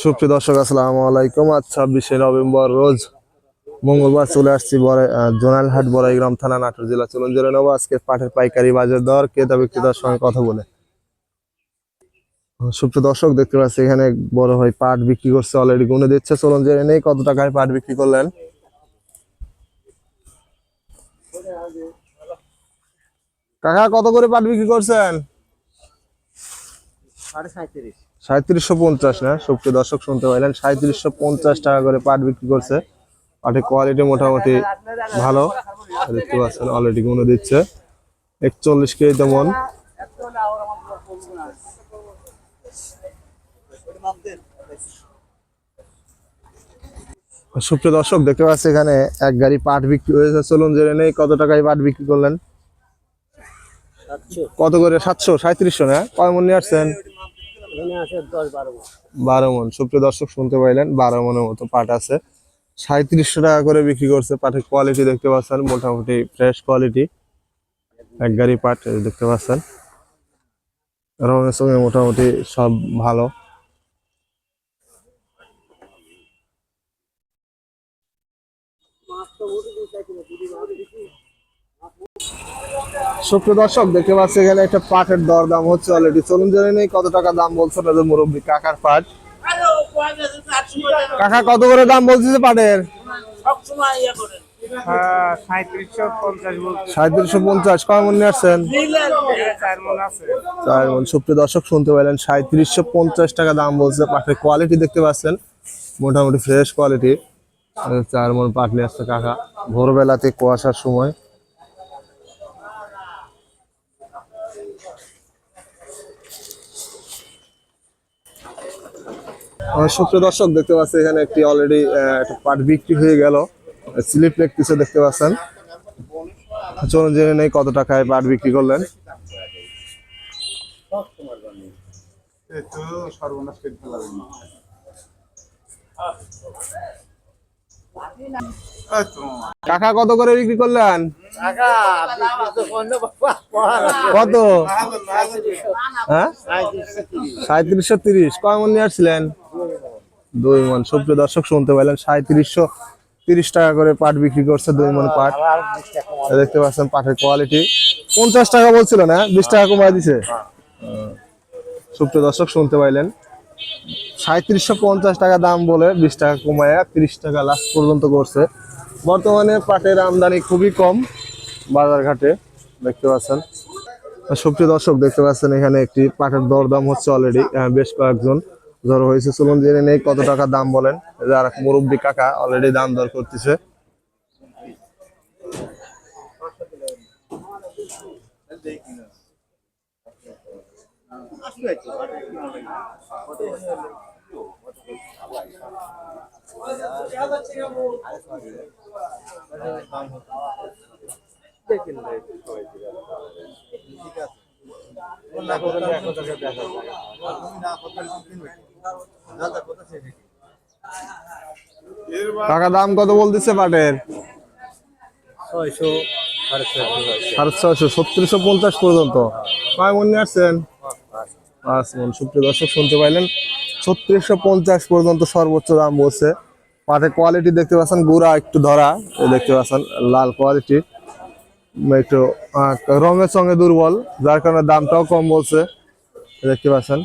সুপ্রিয় দর্শক আসসালামু আলাইকুম। আজ 26শে নভেম্বর রোজ মঙ্গলবার চলে আসছি জোনালহাট বড়াইগ্রাম থানা নাটোর জেলা। চলুন জেনে নেবো আজকে পাটের পাইকারি বাজার দর, ক্রেতা বিক্রেতার সঙ্গে কথা বলে। সুপ্রিয় দর্শক দেখতে পাচ্ছি এখানে বড় ভাই পাট বিক্রি করছে, অলরেডি গুনে দিচ্ছে। চলুন জেনে নেই কত টাকায় পাট বিক্রি করলেন। কাকা কত করে পাট বিক্রি করছেন? 3750 না? সুপ্রিয় দর্শক শুনতে পাইলেন, 3750 টাকা করে পাট বিক্রি করছে। পাটের কোয়ালিটি মোটামুটি ভালো, দেখতে পাচ্ছেন অলরেডি গুনে দিচ্ছে 41 কেজি তেমন। সুপ্রিয় দর্শক দেখতে পাচ্ছি এখানে এক গাড়ি পাট বিক্রি হয়েছে। চলুন জেনে নেই কত টাকায় পাট বিক্রি করলেন। কত করে? 700 3700 না? কয় মন নিয়ে আসছেন? 12 মন। সুপ্রিয় দর্শক শুনতে পাইলেন, 12 মনের মতো পাট আছে। 3700 টাকা করে বিক্রি করছে। পাটের কোয়ালিটি দেখতে পাচ্ছেন মোটামুটি ফ্রেশ কোয়ালিটি। এক গাড়ি পাট দেখতে পাচ্ছেন, রঙের সঙ্গে মোটামুটি সব ভালো। সুপ্রিয় দর্শক দেখতে পাচ্ছি এখানে একটা পাটের দর দাম হচ্ছে অলরেডি। চলুন জেনে নেই কত টাকা দাম বলছে তাদের মুরব্বী কাকার পাট। কাকা কত করে দাম বলছে পাটের? 3750। কয় মন নিয়ে আসছেন? 4 মন। সুপ্রিয় দর্শক শুনতে পাইলেন, 3750 টাকা দাম বলছে। পাটের কোয়ালিটি দেখতে পাচ্ছেন মোটামুটি ফ্রেশ কোয়ালিটি। 4 মন পাট নিয়ে আসছে কাকা ভোরবেলাতে কুয়াশার সময়। সুপ্রিয় দর্শক দেখতে পাচ্ছি এখানে একটি অলরেডি একটা পাট বিক্রি হয়ে গেল, স্লিপ লেগতেছে দেখতে পাচ্ছেন। চলুন জেনে নেই কত টাকায় পাট বিক্রি করলেন। কাকা কত করে বিক্রি করলেন? কত? হ্যাঁ, 3730। কয় মন নিয়ে আসছিলেন? 2 মন। সুপ্রিয় দর্শক শুনতে পাইলেন, 3730 টাকা করে পাট বিক্রি করছে, 2 মন পাট। দেখতে পাচ্ছেন পাটের কোয়ালিটি। 50 টাকা বলছিল না, 20 টাকা কমায় দিছে। সুপ্রিয় দর্শক শুনতে পাইলেন, 3750 টাকা দাম বলে 20 টাকা কমায় 30 টাকা লাস্ট পর্যন্ত করছে। বর্তমানে পাটের আমদানি খুবই কম বাজার ঘাটে, দেখতে পাচ্ছেন। সুপ্রিয় দর্শক দেখতে পাচ্ছেন এখানে একটি পাটের দরদাম হচ্ছে অলরেডি, বেশ কয়েকজন জড়ো হয়েছে। চলুন জেনে নেই কত টাকা দাম বলেন। আর এক মুরব্বী কাকা অলরেডি দাম দর করতেছে। কাকা দাম কত বলতেছে পাটের? 650 3750 পর্যন্ত। কয় মন নিয়ে আসছেন? 5 মন। সুপ্রিয় দর্শক শুনতে পাইলেন, 3650 পর্যন্ত সর্বোচ্চ দাম বলছে। পাটের কোয়ালিটি দেখতে পাচ্ছেন, গুড়া একটু ধরা দেখতে পাচ্ছেন, লাল কোয়ালিটি, একটু রঙের সঙ্গে দুর্বল, যার কারণে দামটাও কম বলছে, দেখতে পাচ্ছেন।